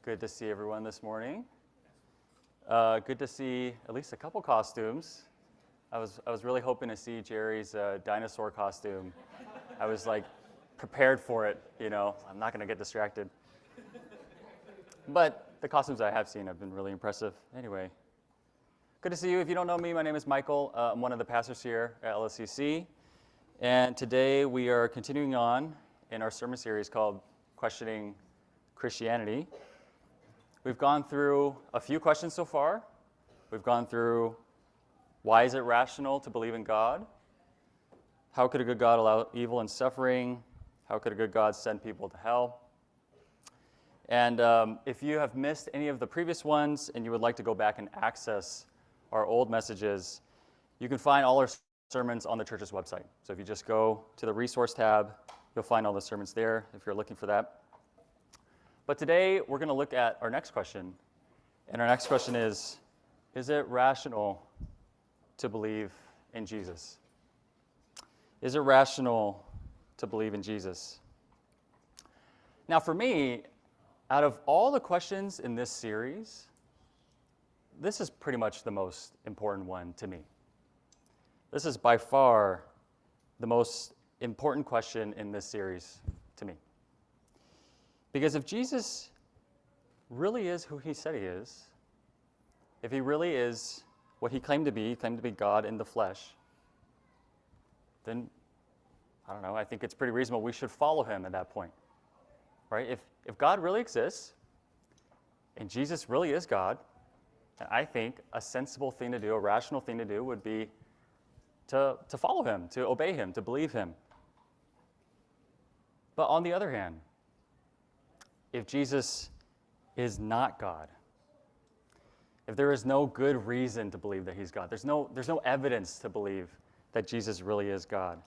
Good to see everyone this morning. Good to see at least a couple costumes. I was really hoping to see Jerry's dinosaur costume. I was like prepared for it, you know. I'm not going to get distracted. But the costumes I have seen have been really impressive. Anyway, good to see you. If you don't know me, my name is Michael. I'm one of the pastors here at LSCC. And today we are continuing on in our sermon series called Questioning Christianity. We've gone through a few questions so far. We've gone through, why is it rational to believe in God? How could a good God allow evil and suffering? How could a good God send people to hell? And if you have missed any of the previous ones and you would like to go back and access our old messages, you can find all our sermons on the church's website. So if you just go to the resource tab, you'll find all the sermons there if you're looking for that. But today, we're going to look at our next question. And our next question is it rational to believe in Jesus? Is it rational to believe in Jesus? Now, for me, out of all the questions in this series, this is pretty much the most important one to me. This is by far the most important question in this series to me. Because if Jesus really is who he said he is, if he really is what he claimed to be God in the flesh, then, I don't know, I think it's pretty reasonable we should follow him at that point, right? If God really exists, and Jesus really is God, I think a sensible thing to do, a rational thing to do would be to follow him, to obey him, to believe him. But on the other hand, if Jesus is not God, if there is no good reason to believe that he's God, there's no evidence to believe that Jesus really is God,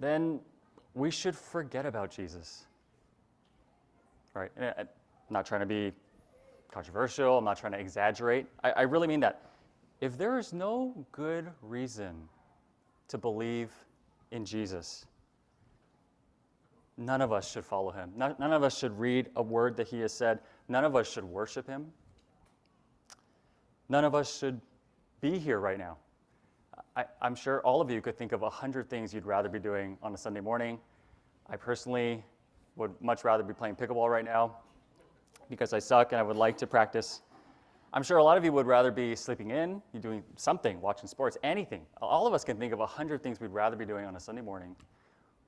then we should forget about Jesus, right? And I'm not trying to be controversial. I'm not trying to exaggerate. I really mean that. If there is no good reason to believe in Jesus, none of us should follow him. None of us should read a word that he has said. None of us should worship him. None of us should be here right now. I'm sure all of you could think of 100 things you'd rather be doing on a Sunday morning. I personally would much rather be playing pickleball right now because I suck and I would like to practice. I'm sure a lot of you would rather be sleeping in, you're doing something, watching sports, anything. All of us can think of 100 things we'd rather be doing on a Sunday morning.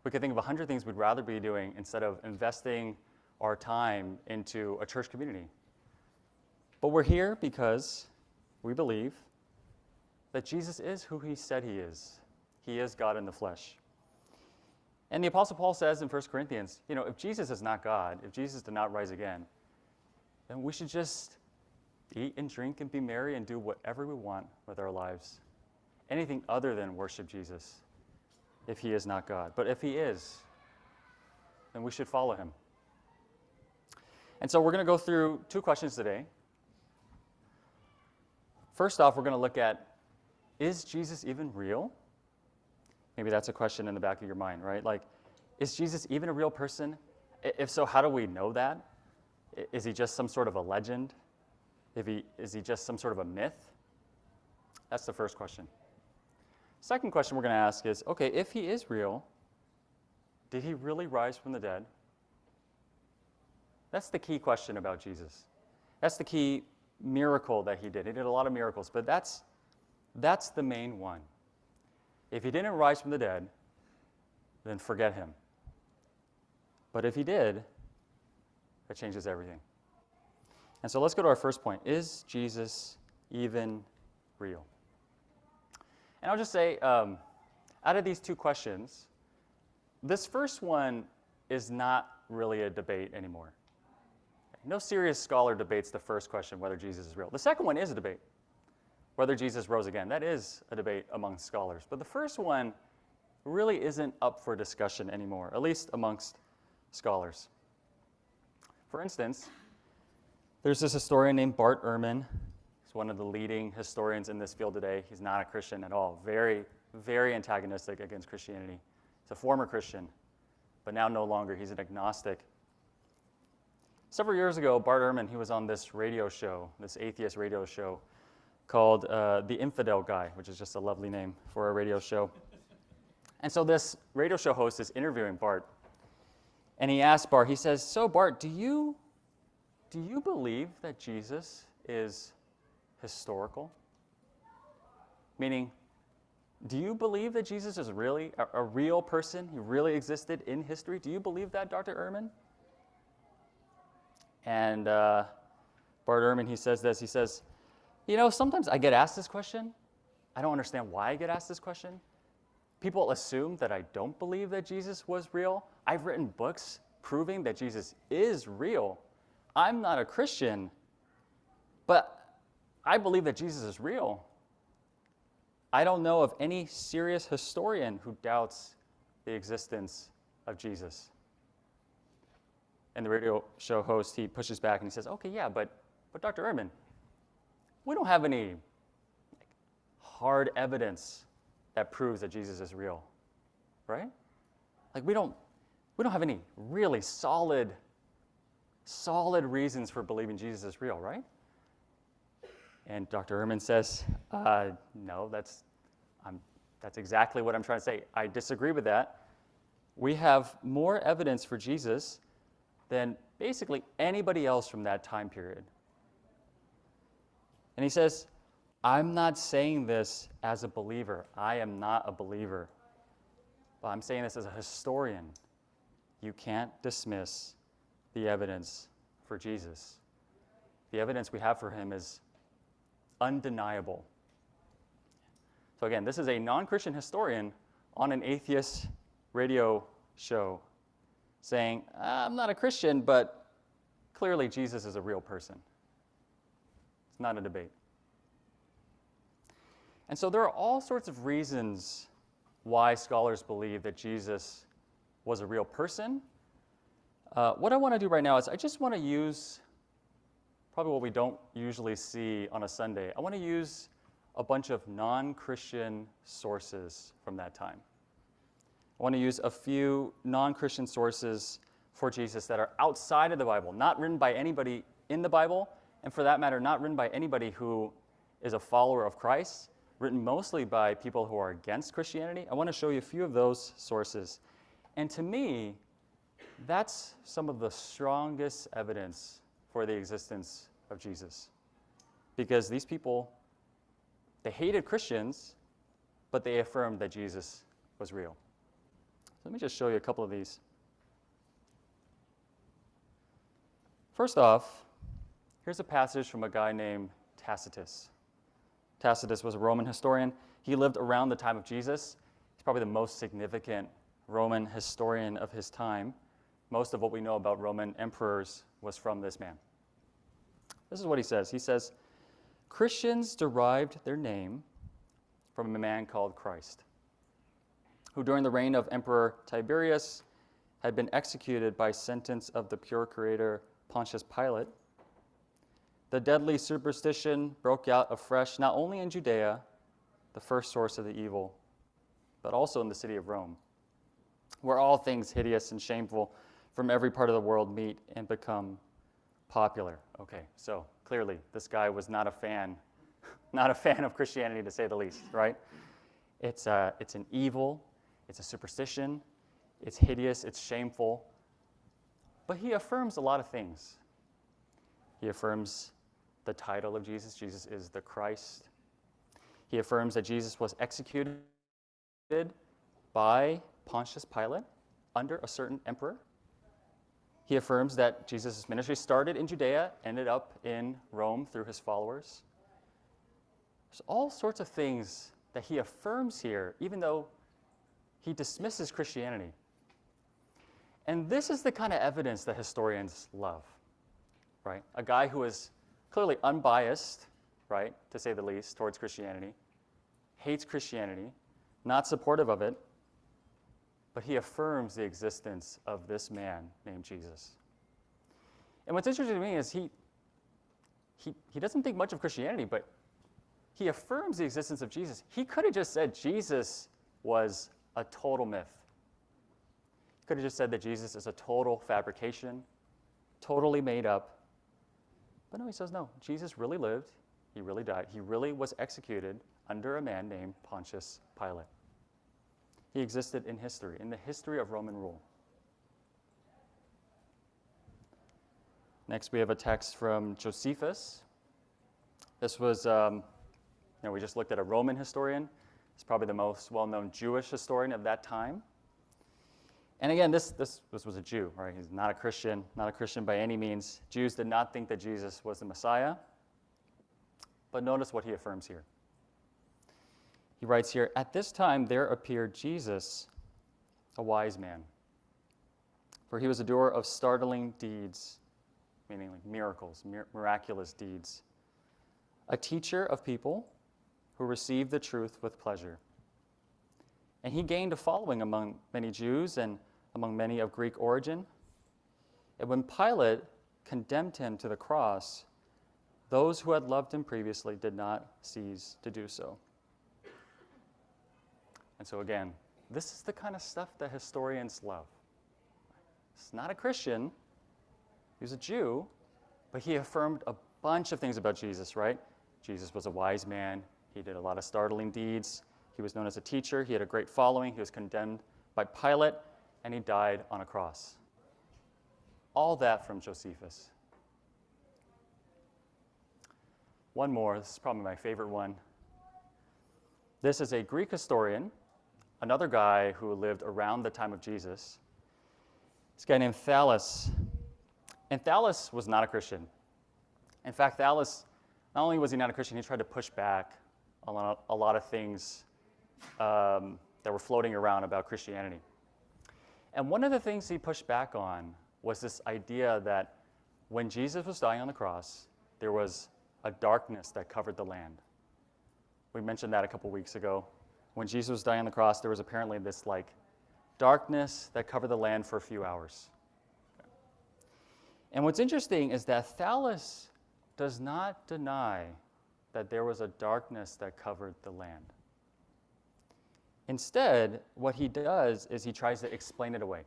We could think of 100 things we'd rather be doing instead of investing our time into a church community. But we're here because we believe that Jesus is who he said he is. He is God in the flesh. And the Apostle Paul says in 1 Corinthians, if Jesus is not God, if Jesus did not rise again, then we should just eat and drink and be merry and do whatever we want with our lives. Anything other than worship Jesus, if he is not God. But if he is, then we should follow him. And so we're going to go through two questions today. First off, we're going to look at, is Jesus even real? Maybe that's a question in the back of your mind, right? Like, is Jesus even a real person? If so, how do we know that? Is he just some sort of a legend? Is he just some sort of a myth? That's the first question. Second question we're going to ask is, okay, if he is real, did he really rise from the dead? That's the key question about Jesus. That's the key miracle that he did. He did a lot of miracles, but that's the main one. If he didn't rise from the dead, then forget him. But if he did, that changes everything. And so let's go to our first point. Is Jesus even real? And I'll just say, out of these two questions, this first one is not really a debate anymore. No serious scholar debates the first question, whether Jesus is real. The second one is a debate, whether Jesus rose again. That is a debate among scholars. But the first one really isn't up for discussion anymore, at least amongst scholars. For instance, there's this historian named Bart Ehrman. He's one of the leading historians in this field today. He's not a Christian at all. Very, very antagonistic against Christianity. He's a former Christian, but now no longer. He's an agnostic. Several years ago, Bart Ehrman, he was on this radio show, this atheist radio show called The Infidel Guy, which is just a lovely name for a radio show. And so this radio show host is interviewing Bart. And he asked Bart, he says, so Bart, do you believe that Jesus is historical? Meaning, do you believe that Jesus is really a real person? He really existed in history? Do you believe that, Dr. Ehrman? And Bart Ehrman, he says this. He says, sometimes I get asked this question. I don't understand why I get asked this question. People assume that I don't believe that Jesus was real. I've written books proving that Jesus is real. I'm not a Christian, but I believe that Jesus is real. I don't know of any serious historian who doubts the existence of Jesus. And the radio show host, he pushes back and he says, okay, yeah, but Dr. Ehrman, we don't have any hard evidence that proves that Jesus is real, right? Like we don't have any really solid reasons for believing Jesus is real, right? And Dr. Ehrman says, no, that's exactly what I'm trying to say. I disagree with that. We have more evidence for Jesus than basically anybody else from that time period. And he says, I'm not saying this as a believer. I am not a believer. But I'm saying this as a historian. You can't dismiss the evidence for Jesus. The evidence we have for him is undeniable. So again, this is a non-Christian historian on an atheist radio show saying, I'm not a Christian, but clearly Jesus is a real person. It's not a debate. And so there are all sorts of reasons why scholars believe that Jesus was a real person. What I want to do right now is I just want to use probably what we don't usually see on a Sunday. I want to use a bunch of non-Christian sources from that time. I want to use a few non-Christian sources for Jesus that are outside of the Bible, not written by anybody in the Bible, and for that matter, not written by anybody who is a follower of Christ, written mostly by people who are against Christianity. I want to show you a few of those sources. And to me, that's some of the strongest evidence for the existence of Jesus. Because these people, they hated Christians, but they affirmed that Jesus was real. So let me just show you a couple of these. First off, here's a passage from a guy named Tacitus. Tacitus was a Roman historian. He lived around the time of Jesus. He's probably the most significant Roman historian of his time. Most of what we know about Roman emperors was from this man. This is what he says. He says, Christians derived their name from a man called Christ, who during the reign of Emperor Tiberius had been executed by sentence of the procurator Pontius Pilate. The deadly superstition broke out afresh not only in Judea, the first source of the evil, but also in the city of Rome, where all things hideous and shameful from every part of the world meet and become popular. Okay, so clearly this guy was not a fan of Christianity, to say the least, right? It's an evil, it's a superstition, it's hideous, it's shameful, but he affirms a lot of things. He affirms the title of Jesus. Jesus is the Christ. He affirms that Jesus was executed by Pontius Pilate under a certain emperor. He affirms that Jesus' ministry started in Judea, ended up in Rome through his followers. There's all sorts of things that he affirms here, even though he dismisses Christianity. And this is the kind of evidence that historians love, right? A guy who is clearly unbiased, right, to say the least, towards Christianity, hates Christianity, not supportive of it, but he affirms the existence of this man named Jesus. And what's interesting to me is he doesn't think much of Christianity, but he affirms the existence of Jesus. He could have just said Jesus was a total myth. He could have just said that Jesus is a total fabrication. totally made up. But no, he says no. Jesus really lived. He really died. He really was executed under a man named Pontius Pilate. He existed in history, in the history of Roman rule. Next, we have a text from Josephus. This was, we just looked at a Roman historian. He's probably the most well-known Jewish historian of that time. And again, this was a Jew, right? He's not a Christian by any means. Jews did not think that Jesus was the Messiah. But notice what he affirms here. He writes here, "At this time there appeared Jesus, a wise man, for he was a doer of startling deeds," meaning like miracles, miraculous deeds, "a teacher of people who received the truth with pleasure. And he gained a following among many Jews and among many of Greek origin. And when Pilate condemned him to the cross, those who had loved him previously did not cease to do so." And so again, this is the kind of stuff that historians love. He's not a Christian, he was a Jew, but he affirmed a bunch of things about Jesus, right? Jesus was a wise man, he did a lot of startling deeds, he was known as a teacher, he had a great following, he was condemned by Pilate, and he died on a cross. All that from Josephus. One more, this is probably my favorite one. This is a Greek historian, another guy who lived around the time of Jesus. This guy named Thallus. And Thallus was not a Christian. In fact, Thallus, not only was he not a Christian, he tried to push back a lot of things that were floating around about Christianity. And one of the things he pushed back on was this idea that when Jesus was dying on the cross, there was a darkness that covered the land. We mentioned that a couple weeks ago. When Jesus was dying on the cross, there was apparently this darkness that covered the land for a few hours. And what's interesting is that Thallus does not deny that there was a darkness that covered the land. Instead, what he does is he tries to explain it away.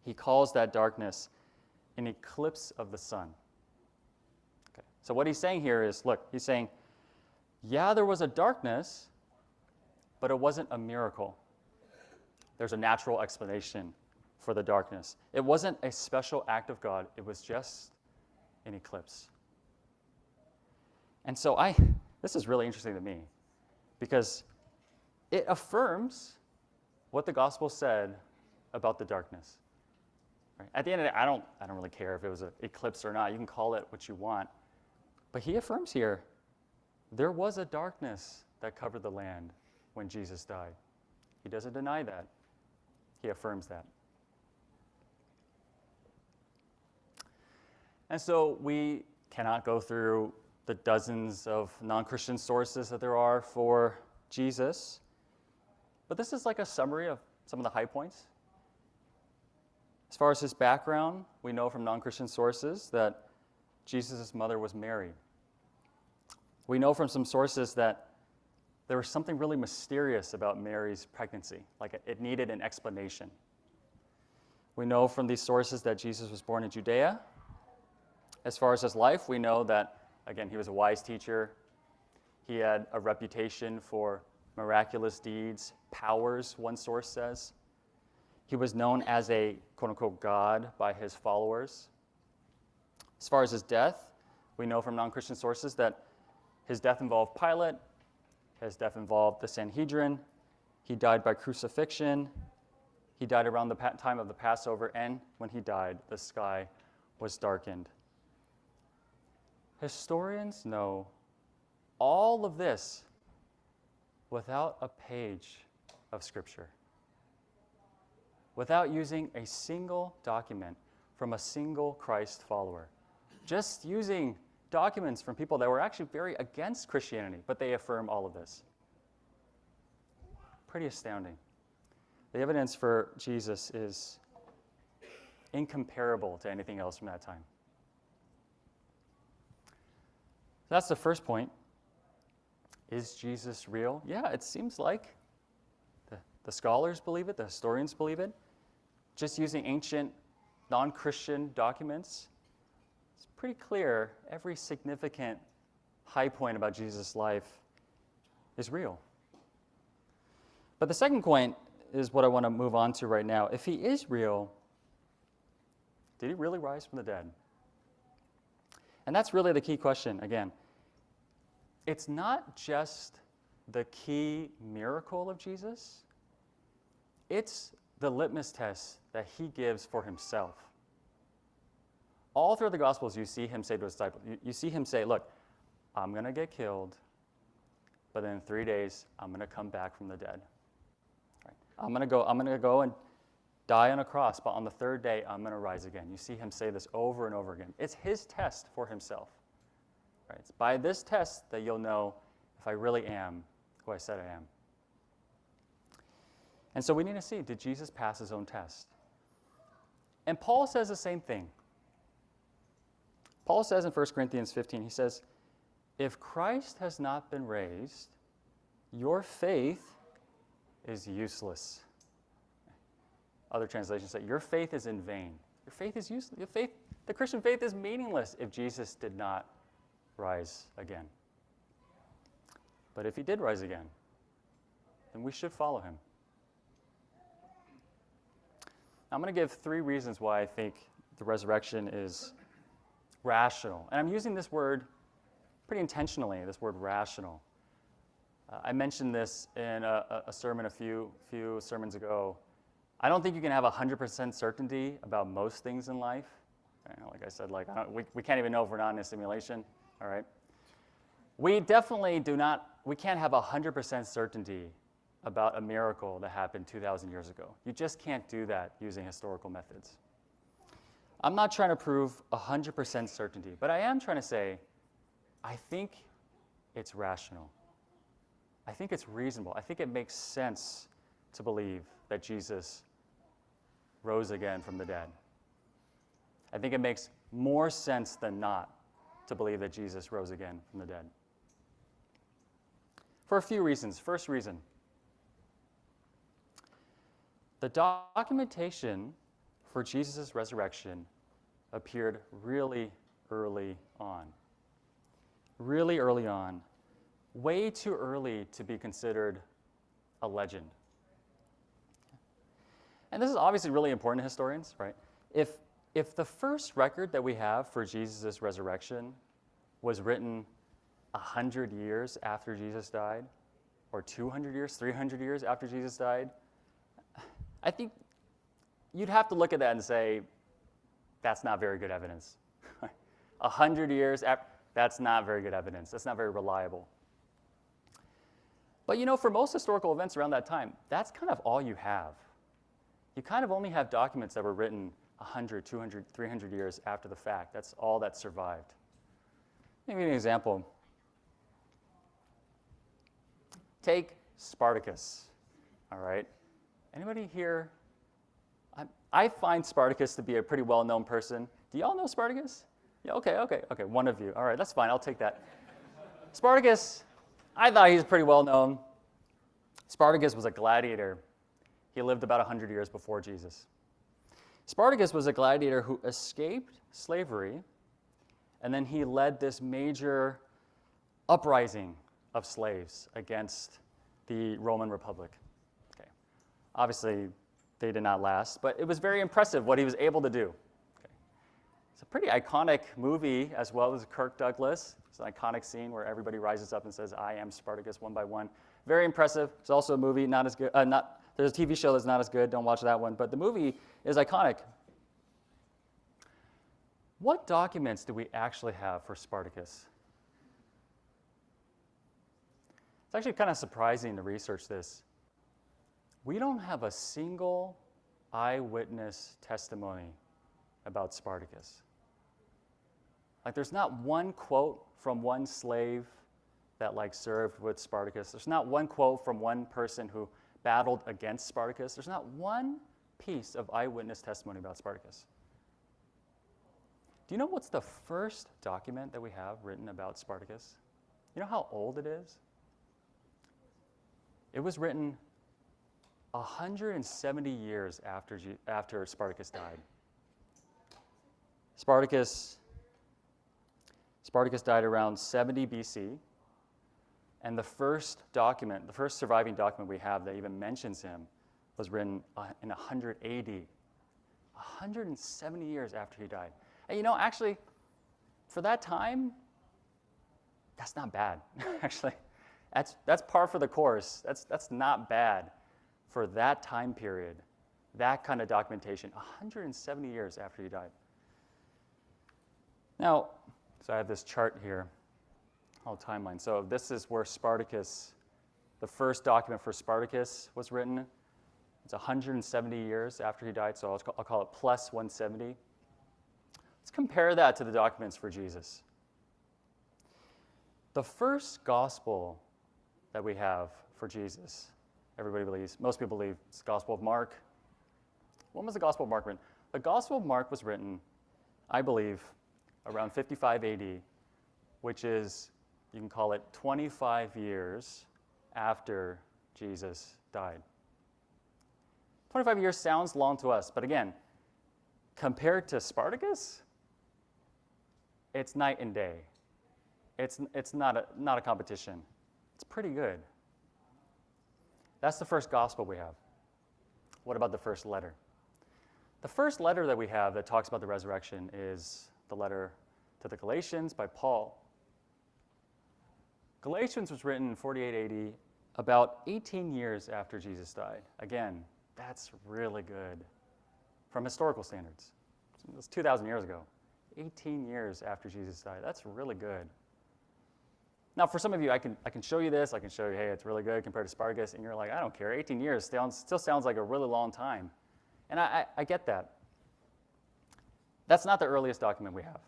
He calls that darkness an eclipse of the sun. Okay. So what he's saying here is, look, he's saying, yeah, there was a darkness, but it wasn't a miracle. There's a natural explanation for the darkness. It wasn't a special act of God. It was just an eclipse. And so this is really interesting to me because it affirms what the gospel said about the darkness. Right? At the end of the day, I don't really care if it was an eclipse or not. You can call it what you want. But he affirms here, there was a darkness that covered the land when Jesus died. He doesn't deny that. He affirms that. And so we cannot go through the dozens of non-Christian sources that there are for Jesus, but this is like a summary of some of the high points. As far as his background, we know from non-Christian sources that Jesus' mother was Mary. We know from some sources that there was something really mysterious about Mary's pregnancy, like it needed an explanation. We know from these sources that Jesus was born in Judea. As far as his life, we know that, again, he was a wise teacher. He had a reputation for miraculous deeds, powers, one source says. He was known as a quote-unquote God by his followers. As far as his death, we know from non-Christian sources that his death involved Pilate, his death involved the Sanhedrin, he died by crucifixion, he died around the time of the Passover, and when he died, the sky was darkened. Historians know all of this without a page of Scripture, without using a single document from a single Christ follower, just using documents from people that were actually very against Christianity, but they affirm all of this. Pretty astounding. The evidence for Jesus is incomparable to anything else from that time. That's the first point. Is Jesus real? Yeah, it seems like the scholars believe it, the historians believe it. Just using ancient non-Christian documents, it's pretty clear every significant high point about Jesus' life is real. But the second point is what I want to move on to right now. If he is real, did he really rise from the dead? And that's really the key question again. It's not just the key miracle of Jesus, it's the litmus test that he gives for himself. All through the Gospels, you see him say to his disciples, you see him say, look, I'm going to get killed, but in 3 days, I'm going to come back from the dead. Right? I'm going to go and die on a cross, but on the third day, I'm going to rise again. You see him say this over and over again. It's his test for himself. Right? It's by this test that you'll know if I really am who I said I am. And so we need to see, did Jesus pass his own test? And Paul says the same thing. Paul says in 1 Corinthians 15, he says, if Christ has not been raised, your faith is useless. Other translations say, your faith is in vain. Your faith is useless. The Christian faith is meaningless if Jesus did not rise again. But if he did rise again, then we should follow him. I'm going to give 3 reasons why I think the resurrection is rational. And I'm using this word pretty intentionally, this word rational. I mentioned this in a sermon a few sermons ago. I don't think you can have 100% certainty about most things in life. Like I said, we can't even know if we're not in a simulation, all right? We definitely we can't have 100% certainty about a miracle that happened 2,000 years ago. You just can't do that using historical methods. I'm not trying to prove 100% certainty, but I am trying to say, I think it's rational. I think it's reasonable. I think it makes sense to believe that Jesus rose again from the dead. I think it makes more sense than not to believe that Jesus rose again from the dead. For a few reasons. First reason, the documentation for Jesus' resurrection appeared really early on. Really early on. Way too early to be considered a legend. And this is obviously really important to historians, right? If the first record that we have for Jesus' resurrection was written 100 years after Jesus died, or 200 years, 300 years after Jesus died, I think you'd have to look at that and say, that's not very good evidence. 100 years after, that's not very good evidence. That's not very reliable. But for most historical events around that time, that's kind of all you have. You kind of only have documents that were written 100, 200, 300 years after the fact. That's all that survived. Let me give you an example. Take Spartacus, all right? Anybody here? I find Spartacus to be a pretty well-known person. Do y'all know Spartacus? Yeah, okay, one of you. All right, that's fine, I'll take that. Spartacus, I thought he was pretty well-known. Spartacus was a gladiator. He lived about 100 years before Jesus. Spartacus was a gladiator who escaped slavery, and then he led this major uprising of slaves against the Roman Republic. Okay. Obviously, they did not last, but it was very impressive what he was able to do. Okay. It's a pretty iconic movie as well as Kirk Douglas. It's an iconic scene where everybody rises up and says, I am Spartacus, one by one. Very impressive. It's also a movie, not as good, there's a TV show that's not as good, don't watch that one, but the movie is iconic. What documents do we actually have for Spartacus? It's actually kind of surprising to research this. We don't have a single eyewitness testimony about Spartacus. There's not one quote from one slave that served with Spartacus. There's not one quote from one person who battled against Spartacus. There's not one piece of eyewitness testimony about Spartacus. Do you know what's the first document that we have written about Spartacus? You know how old it is? It was written 170 years after Spartacus died. Spartacus died around 70 BC, and the first surviving document we have that even mentions him was written in 100 AD, 170 years after he died. And actually, for that time, that's not bad, actually. That's par for the course. That's not bad for that time period, that kind of documentation, 170 years after he died. Now, so I have this chart here, all timeline. So this is where the first document for Spartacus was written. It's 170 years after he died, so I'll call it plus 170. Let's compare that to the documents for Jesus. The first gospel that we have for Jesus, most people believe it's the Gospel of Mark. When was the Gospel of Mark written? The Gospel of Mark was written, I believe, around 55 AD, which is, you can call it 25 years after Jesus died. 25 years sounds long to us, but again, compared to Spartacus, it's night and day. It's not a competition. It's pretty good. That's the first gospel we have. What about the first letter? The first letter that we have that talks about the resurrection is the letter to the Galatians by Paul. Galatians was written in 48 AD, about 18 years after Jesus died. Again, that's really good from historical standards. It was 2,000 years ago. 18 years after Jesus died. That's really good. Now, for some of you, I can show you this. I can show you, hey, it's really good compared to Spartacus. And you're like, I don't care. 18 years still sounds like a really long time. And I get that. That's not the earliest document we have.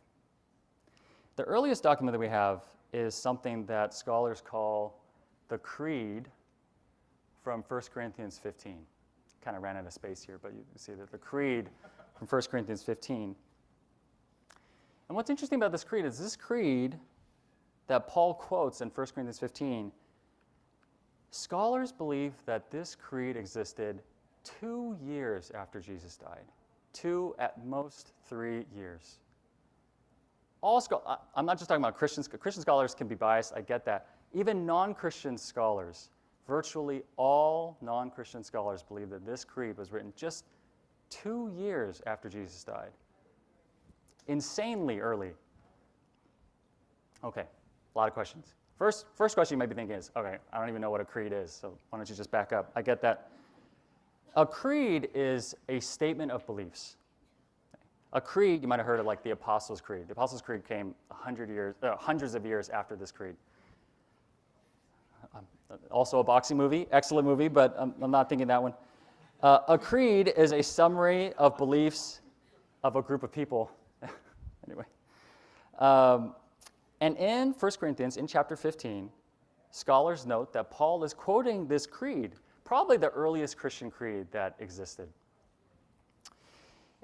The earliest document that we have is something that scholars call the Creed from 1 Corinthians 15. Kind of ran out of space here, but you see that the Creed from 1 Corinthians 15. And what's interesting about this creed is this creed that Paul quotes in 1 Corinthians 15, scholars believe that this creed existed 2 years after Jesus died. 2, at most 3 years. I'm not just talking about Christians. Christian scholars can be biased, I get that. Even non-Christian scholars, virtually all non-Christian scholars believe that this creed was written just 2 years after Jesus died. Insanely early. Okay, a lot of questions. First question you might be thinking is, okay, I don't even know what a creed is, so why don't you just back up? I get that. A creed is a statement of beliefs. A creed, you might have heard of like the Apostles' Creed. The Apostles' Creed came hundreds of years after this creed. Also a boxing movie, excellent movie, but I'm not thinking that one. A creed is a summary of beliefs of a group of people. Anyway. And in 1 Corinthians, in chapter 15, scholars note that Paul is quoting this creed, probably the earliest Christian creed that existed.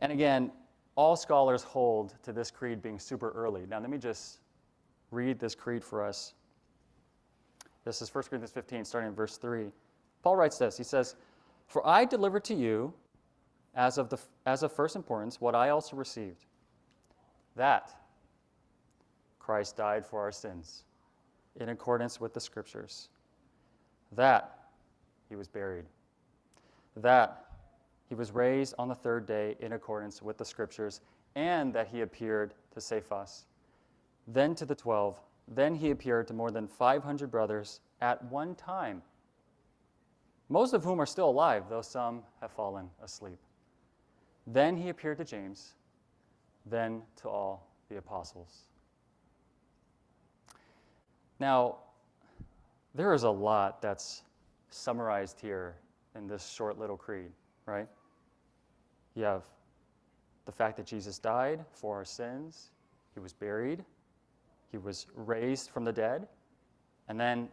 And again, all scholars hold to this creed being super early. Now, let me just read this creed for us. This is 1 Corinthians 15, starting in verse 3. Paul writes this. He says, "For I delivered to you, as of first importance, what I also received, that Christ died for our sins, in accordance with the Scriptures, that he was buried, that he was raised on the third day in accordance with the Scriptures, and that he appeared to Cephas, then to the 12, then he appeared to more than 500 brothers at one time, most of whom are still alive, though some have fallen asleep. Then he appeared to James, then to all the apostles." Now, there is a lot that's summarized here in this short little creed, right? You have the fact that Jesus died for our sins, he was buried, he was raised from the dead, and then,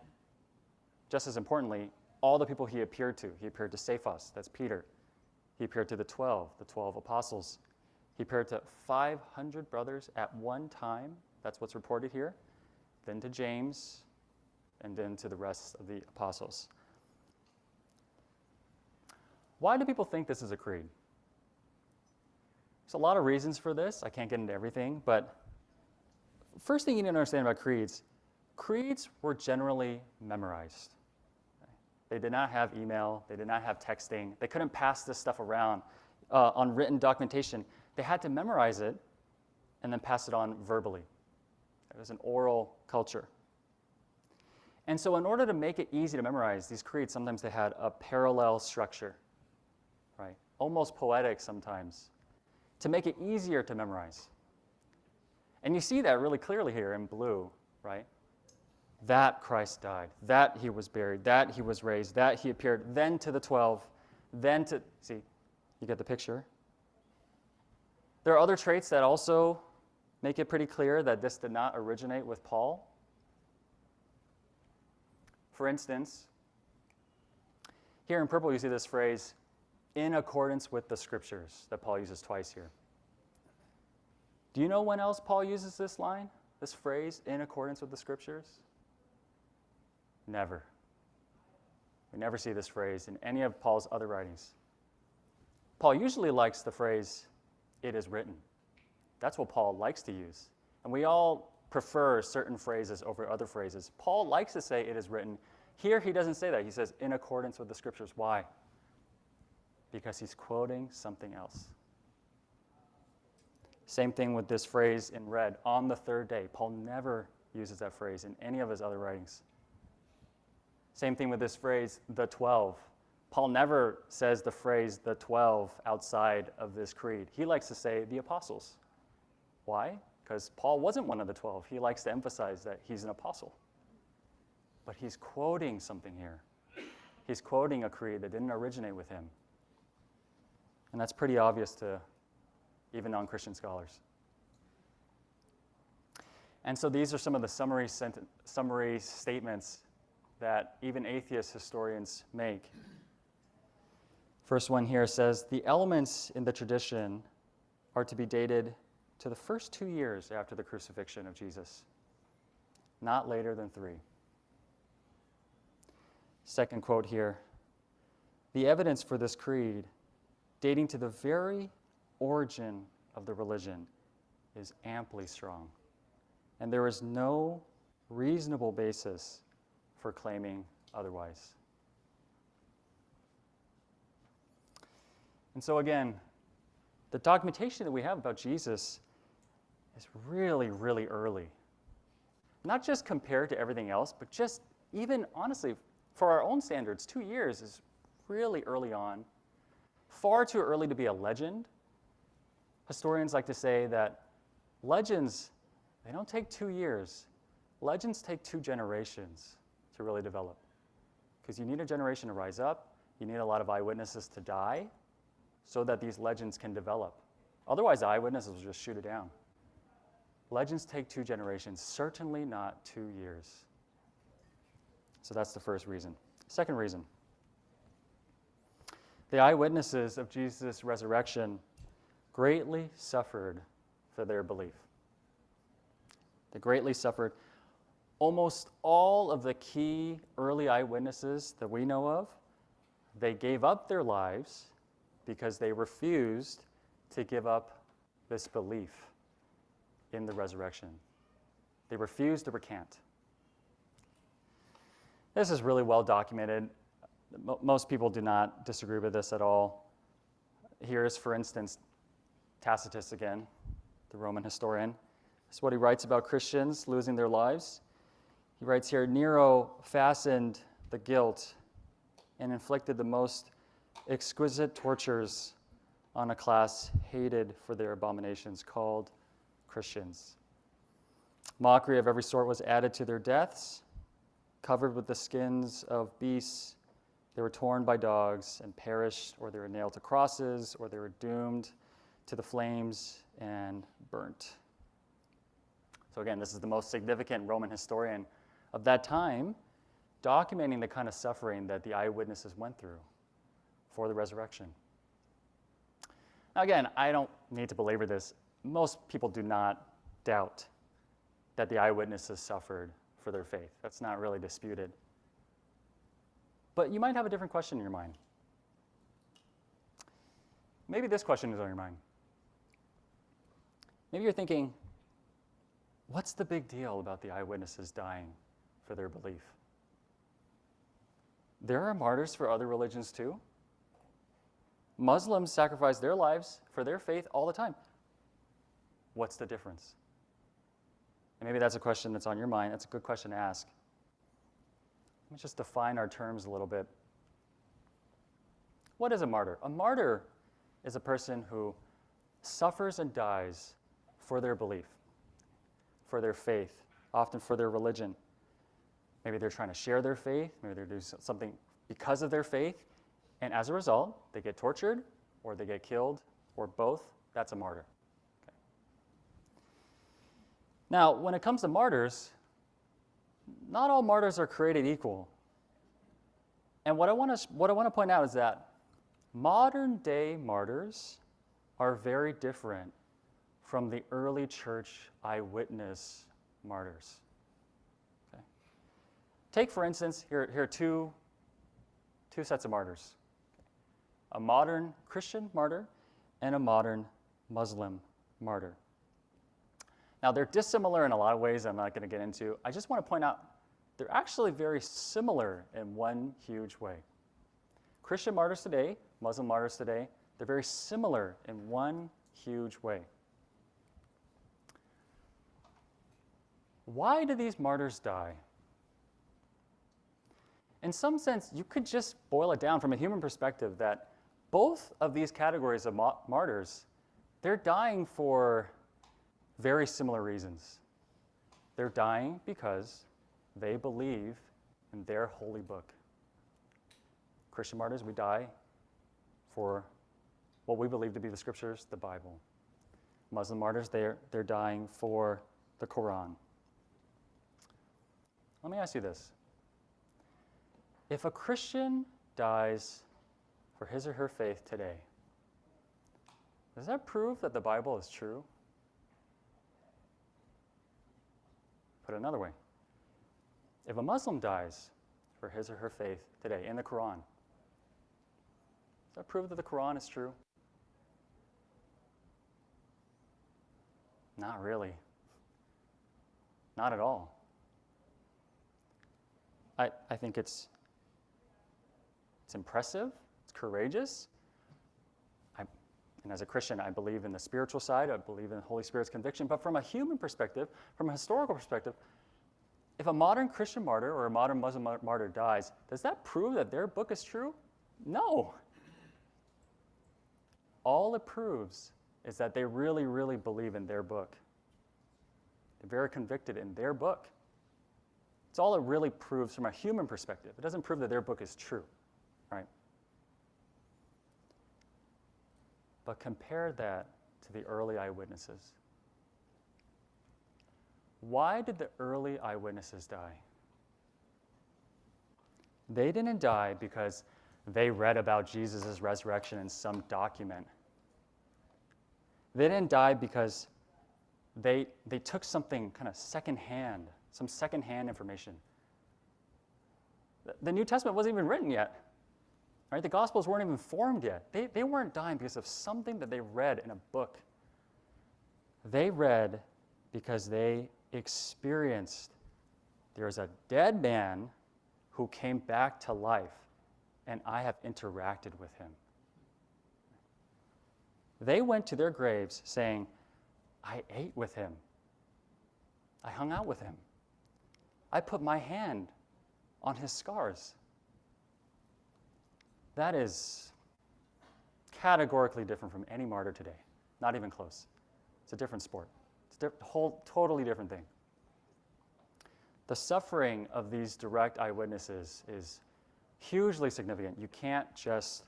just as importantly, all the people he appeared to. He appeared to Cephas, that's Peter. He appeared to the 12 apostles. He appeared to 500 brothers at one time, that's what's reported here, then to James, and then to the rest of the apostles. Why do people think this is a creed? There's a lot of reasons for this. I can't get into everything, but first thing you need to understand about creeds were generally memorized. They did not have email. They did not have texting. They couldn't pass this stuff around on written documentation. They had to memorize it and then pass it on verbally. It was an oral culture. And so in order to make it easy to memorize, these creeds, sometimes they had a parallel structure, right? Almost poetic sometimes, to make it easier to memorize. And you see that really clearly here in blue, right? That Christ died, that he was buried, that he was raised, that he appeared, then to the 12, then to, see, you get the picture. There are other traits that also make it pretty clear that this did not originate with Paul. For instance, here in purple you see this phrase, in accordance with the scriptures, that Paul uses twice here. Do you know when else Paul uses this line, this phrase, in accordance with the scriptures? Never. We never see this phrase in any of Paul's other writings. Paul usually likes the phrase, it is written. That's what Paul likes to use. And we all prefer certain phrases over other phrases. Paul likes to say it is written. Here he doesn't say that. He says in accordance with the scriptures. Why? Because he's quoting something else. Same thing with this phrase in red, on the third day. Paul never uses that phrase in any of his other writings. Same thing with this phrase, the 12. Paul never says the phrase the 12 outside of this creed. He likes to say the apostles. Why? Because Paul wasn't one of the 12. He likes to emphasize that he's an apostle. But he's quoting something here. He's quoting a creed that didn't originate with him. And that's pretty obvious to even non-Christian scholars. And so these are some of the summary statements that even atheist historians make. First one here says, the elements in the tradition are to be dated to the first 2 years after the crucifixion of Jesus, not later than 3. Second quote here, the evidence for this creed, dating to the very origin of the religion, is amply strong, and there is no reasonable basis for claiming otherwise. And so again, the documentation that we have about Jesus is really, really early. Not just compared to everything else, but just even honestly, for our own standards, 2 years is really early on. Far too early to be a legend. Historians like to say that legends, they don't take 2 years. Legends take 2 generations to really develop. Because you need a generation to rise up, you need a lot of eyewitnesses to die, so that these legends can develop. Otherwise, the eyewitnesses will just shoot it down. Legends take 2 generations, certainly not 2 years. So that's the first reason. Second reason, the eyewitnesses of Jesus' resurrection greatly suffered for their belief. They greatly suffered. Almost all of the key early eyewitnesses that we know of, they gave up their lives because they refused to give up this belief in the resurrection. They refused to recant. This is really well documented. Most people do not disagree with this at all. Here's, for instance, Tacitus again, the Roman historian. This is what he writes about Christians losing their lives. He writes here, Nero fastened the guilt and inflicted the most exquisite tortures on a class hated for their abominations, called Christians. Mockery of every sort was added to their deaths. Covered with the skins of beasts, they were torn by dogs and perished, or they were nailed to crosses, or they were doomed to the flames and burnt. So again, this is the most significant Roman historian of that time, documenting the kind of suffering that the eyewitnesses went through for the resurrection. Now again, I don't need to belabor this. Most people do not doubt that the eyewitnesses suffered for their faith. That's not really disputed. But you might have a different question in your mind. Maybe this question is on your mind. Maybe you're thinking, what's the big deal about the eyewitnesses dying for their belief? There are martyrs for other religions too. Muslims sacrifice their lives for their faith all the time. What's the difference? And maybe that's a question that's on your mind. That's a good question to ask. Let me just define our terms a little bit. What is a martyr? A martyr is a person who suffers and dies for their belief, for their faith, often for their religion. Maybe they're trying to share their faith. Maybe they're doing something because of their faith. And as a result, they get tortured or they get killed or both. That's a martyr. Okay. Now, when it comes to martyrs, not all martyrs are created equal. And what I want to point out is that modern day martyrs are very different from the early church eyewitness martyrs. Okay. Take, for instance, here are two sets of martyrs. A modern Christian martyr and a modern Muslim martyr. Now, they're dissimilar in a lot of ways I'm not going to get into. I just want to point out they're actually very similar in one huge way. Christian martyrs today, Muslim martyrs today, they're very similar in one huge way. Why do these martyrs die? In some sense, you could just boil it down from a human perspective that both of these categories of martyrs, they're dying for very similar reasons. They're dying because they believe in their holy book. Christian martyrs, we die for what we believe to be the scriptures, the Bible. Muslim martyrs, they're dying for the Quran. Let me ask you this. If a Christian dies for his or her faith today, does that prove that the Bible is true? Put it another way. If a Muslim dies for his or her faith today in the Quran, does that prove that the Quran is true? Not really. Not at all. I think it's impressive, it's courageous. And as a Christian, I believe in the spiritual side, I believe in the Holy Spirit's conviction, but from a human perspective, from a historical perspective, if a modern Christian martyr or a modern Muslim martyr dies, does that prove that their book is true? No. All it proves is that they really, really believe in their book. They're very convicted in their book. It's all it really proves from a human perspective. It doesn't prove that their book is true, right? But compare that to the early eyewitnesses. Why did the early eyewitnesses die? They didn't die because they read about Jesus' resurrection in some document. They didn't die because they took something kind of secondhand, some secondhand information. The New Testament wasn't even written yet. Right? The Gospels weren't even formed yet. They weren't dying because of something that they read in a book. They read because they experienced there's a dead man who came back to life, and I have interacted with him. They went to their graves saying, I ate with him. I hung out with him. I put my hand on his scars. That is categorically different from any martyr today. Not even close. It's a different sport. It's a whole totally different thing. The suffering of these direct eyewitnesses is hugely significant. You can't just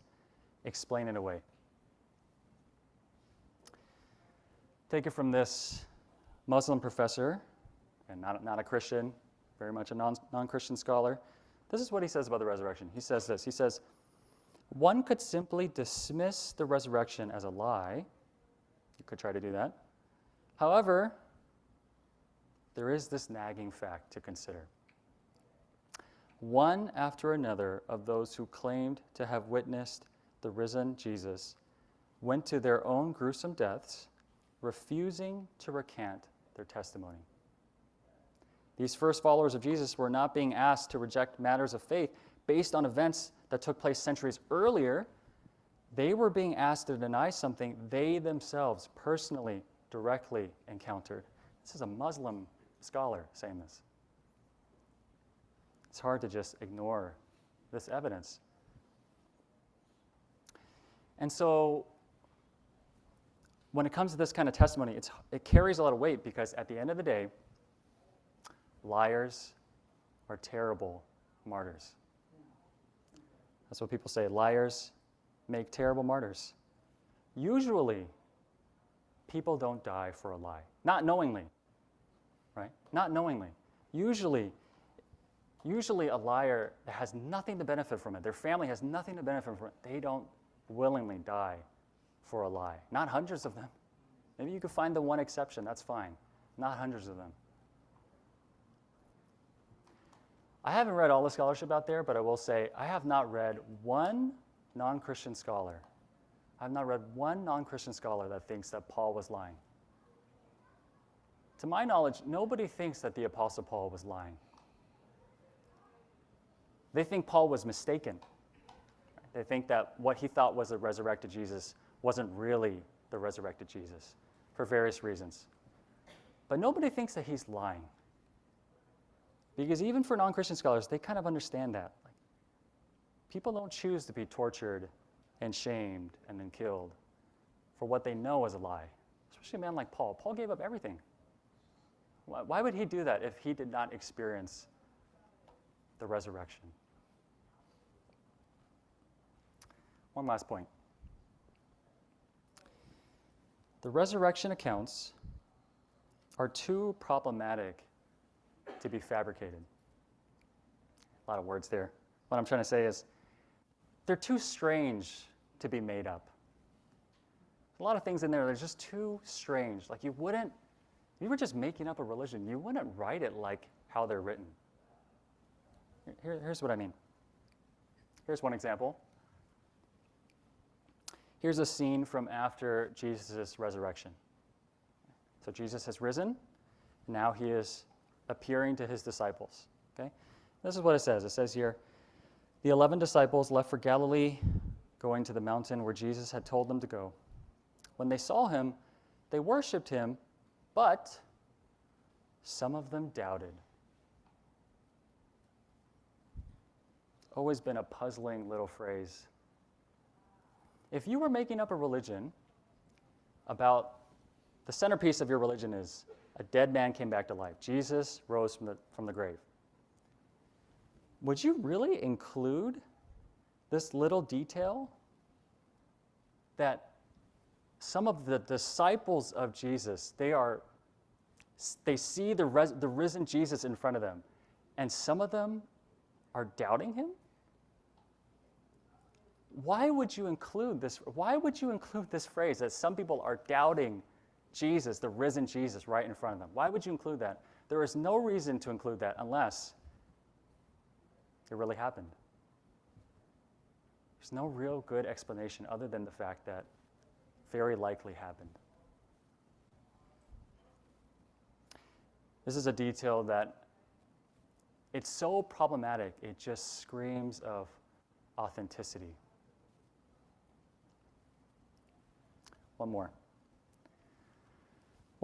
explain it away. Take it from this Muslim professor, and not a Christian, very much a non-Christian scholar. This is what he says about the resurrection. He says this. He says, one could simply dismiss the resurrection as a lie. You could try to do that. However, there is this nagging fact to consider. One after another of those who claimed to have witnessed the risen Jesus went to their own gruesome deaths refusing to recant their testimony. These first followers of Jesus were not being asked to reject matters of faith based on events that took place centuries earlier. They were being asked to deny something they themselves personally, directly encountered. This is a Muslim scholar saying this. It's hard to just ignore this evidence. And so, when it comes to this kind of testimony, it carries a lot of weight because at the end of the day, liars are terrible martyrs. That's what people say. Liars make terrible martyrs. Usually, people don't die for a lie. Not knowingly, right? Not knowingly. Usually a liar that has nothing to benefit from it, their family has nothing to benefit from it, they don't willingly die for a lie. Not hundreds of them. Maybe you could find the one exception, that's fine. Not hundreds of them. I haven't read all the scholarship out there, but I will say I have not read one non-Christian scholar. I've not read one non-Christian scholar that thinks that Paul was lying. To my knowledge, nobody thinks that the Apostle Paul was lying. They think Paul was mistaken. They think that what he thought was a resurrected Jesus wasn't really the resurrected Jesus for various reasons. But nobody thinks that he's lying. Because even for non-Christian scholars, they kind of understand that. Like, people don't choose to be tortured and shamed and then killed for what they know is a lie, especially a man like Paul. Paul gave up everything. Why would he do that if he did not experience the resurrection? One last point. The resurrection accounts are too problematic to be fabricated. A lot of words there. What I'm trying to say is they're too strange to be made up. A lot of things in there that are just too strange. Like you were just making up a religion, you wouldn't write it like how they're written. Here's what I mean. Here's one example. Here's a scene from after Jesus' resurrection. So Jesus has risen. Now he is appearing to his disciples. Okay? This is what it says. It says here, the 11 disciples left for Galilee, going to the mountain where Jesus had told them to go. When they saw him, they worshipped him, but some of them doubted. Always been a puzzling little phrase. If you were making up a religion about the centerpiece of your religion is a dead man came back to life, Jesus rose from the grave, would you really include this little detail that some of the disciples of Jesus, they see the risen Jesus in front of them, and some of them are doubting him? Why would you include this? Why would you include this phrase that some people are doubting Jesus, the risen Jesus, right in front of them? Why would you include that? There is no reason to include that unless it really happened. There's no real good explanation other than the fact that very likely happened. This is a detail that it's so problematic, it just screams of authenticity. One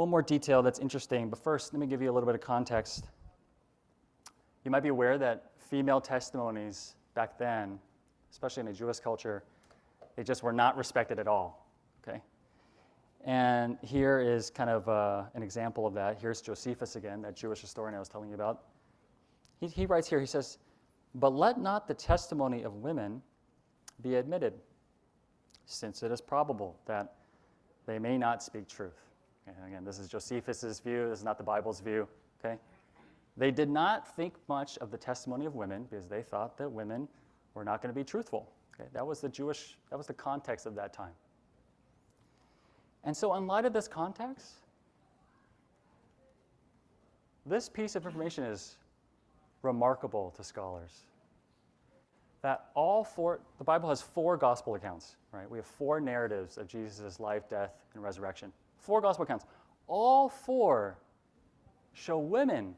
more detail that's interesting, but first, let me give you a little bit of context. You might be aware that female testimonies back then, especially in the Jewish culture, they just were not respected at all, okay? And here is kind of an example of that. Here's Josephus again, that Jewish historian I was telling you about. He writes here, he says, "But let not the testimony of women be admitted, since it is probable that they may not speak truth." Okay, again, this is Josephus' view. This is not the Bible's view. Okay? They did not think much of the testimony of women because they thought that women were not going to be truthful. Okay? That was the context of that time. And so in light of this context, this piece of information is remarkable to scholars. That the Bible has 4 gospel accounts, right? We have 4 narratives of Jesus' life, death, and resurrection. 4 gospel accounts, all 4 show women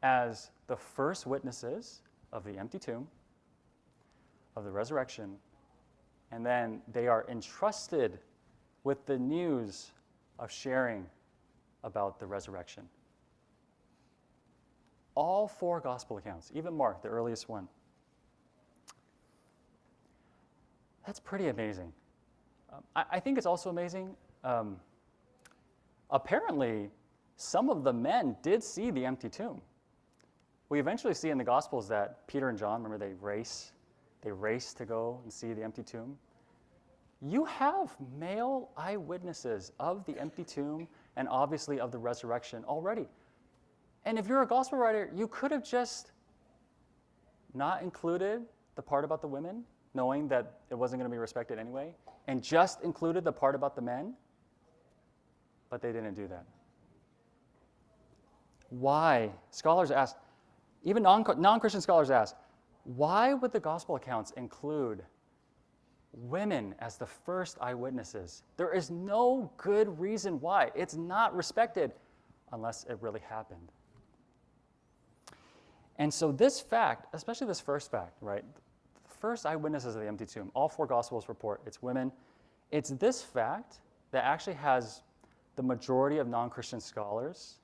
as the first witnesses of the empty tomb, of the resurrection, and then they are entrusted with the news of sharing about the resurrection. All 4 gospel accounts, even Mark, the earliest one. That's pretty amazing. I think it's also amazing. Apparently, some of the men did see the empty tomb. We eventually see in the Gospels that Peter and John, remember, they race to go and see the empty tomb. You have male eyewitnesses of the empty tomb and obviously of the resurrection already. And if you're a gospel writer, you could have just not included the part about the women, knowing that it wasn't going to be respected anyway, and just included the part about the men. But they didn't do that. Why? Scholars ask, even non-Christian scholars ask, why would the gospel accounts include women as the first eyewitnesses? There is no good reason why. It's not respected unless it really happened. And so this fact, especially this first fact, right? The first eyewitnesses of the empty tomb, all 4 gospels report it's women. It's this fact that actually has the majority of non-Christian scholars,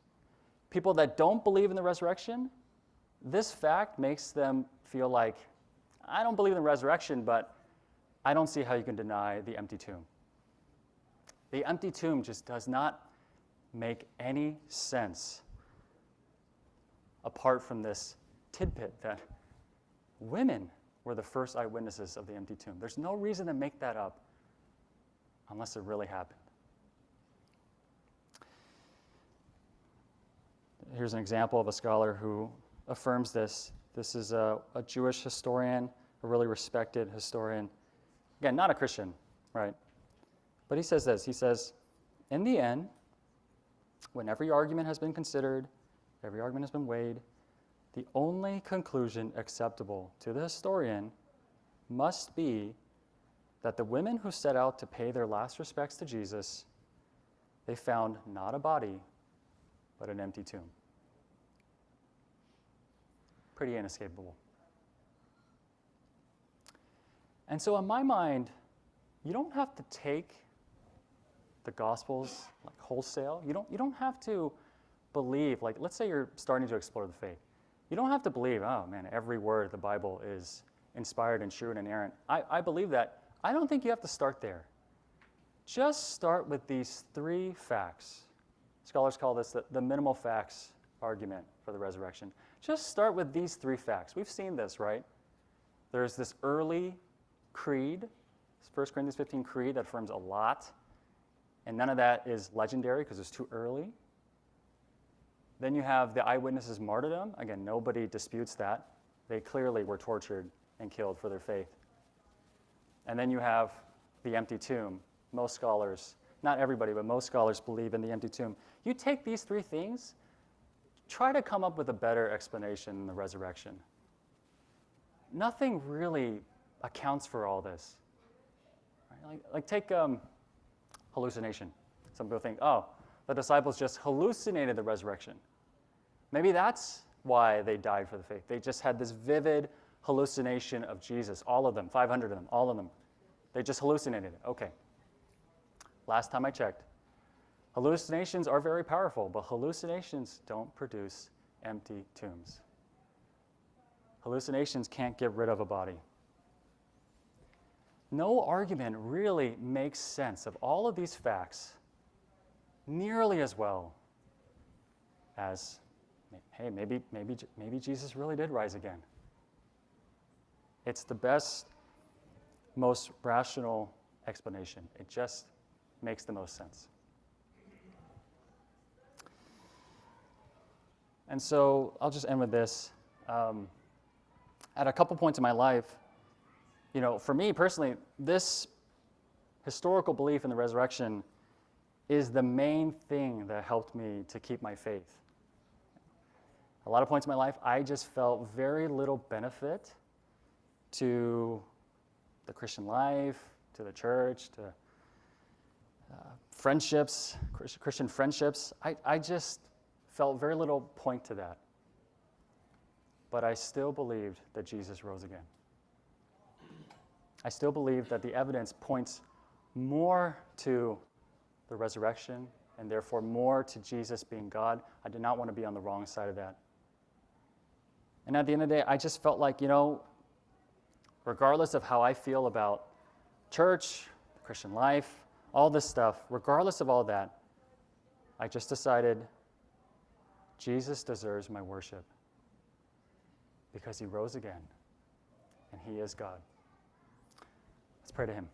people that don't believe in the resurrection, this fact makes them feel like, I don't believe in the resurrection, but I don't see how you can deny the empty tomb. The empty tomb just does not make any sense apart from this tidbit that women were the first eyewitnesses of the empty tomb. There's no reason to make that up unless it really happened. Here's an example of a scholar who affirms this. This is a Jewish historian, a really respected historian. Again, not a Christian, right? But he says this. He says, in the end, when every argument has been considered, every argument has been weighed, the only conclusion acceptable to the historian must be that the women who set out to pay their last respects to Jesus, they found not a body, but an empty tomb. Pretty inescapable. And so in my mind, you don't have to take the Gospels like wholesale. You don't have to believe, like let's say you're starting to explore the faith. You don't have to believe, oh man, every word of the Bible is inspired and true and inerrant. I believe that. I don't think you have to start there. Just start with these 3 facts. Scholars call this the minimal facts argument for the resurrection. Just start with these 3 facts. We've seen this, right? There's this early creed, 1 Corinthians 15 creed that affirms a lot, and none of that is legendary because it's too early. Then you have the eyewitnesses' martyrdom. Again, nobody disputes that. They clearly were tortured and killed for their faith. And then you have the empty tomb. Most scholars, not everybody, but most scholars believe in the empty tomb. You take these 3 things, try to come up with a better explanation in the resurrection. Nothing really accounts for all this. Right? Like take hallucination. Some people think, oh, the disciples just hallucinated the resurrection. Maybe that's why they died for the faith. They just had this vivid hallucination of Jesus. All of them, 500 of them, all of them. They just hallucinated it. Okay. Last time I checked, hallucinations are very powerful, but hallucinations don't produce empty tombs. Hallucinations can't get rid of a body. No argument really makes sense of all of these facts nearly as well as, hey, maybe Jesus really did rise again. It's the best, most rational explanation. It just makes the most sense. And so I'll just end with this. At a couple points in my life, for me personally, this historical belief in the resurrection is the main thing that helped me to keep my faith. A lot of points in my life, I just felt very little benefit to the Christian life, to the church, to friendships, Christian friendships, I just felt very little point to that. But I still believed that Jesus rose again. I still believe that the evidence points more to the resurrection and therefore more to Jesus being God. I did not want to be on the wrong side of that. And at the end of the day, I just felt like, regardless of how I feel about church, Christian life, all this stuff, regardless of all that, I just decided Jesus deserves my worship because he rose again and he is God. Let's pray to him.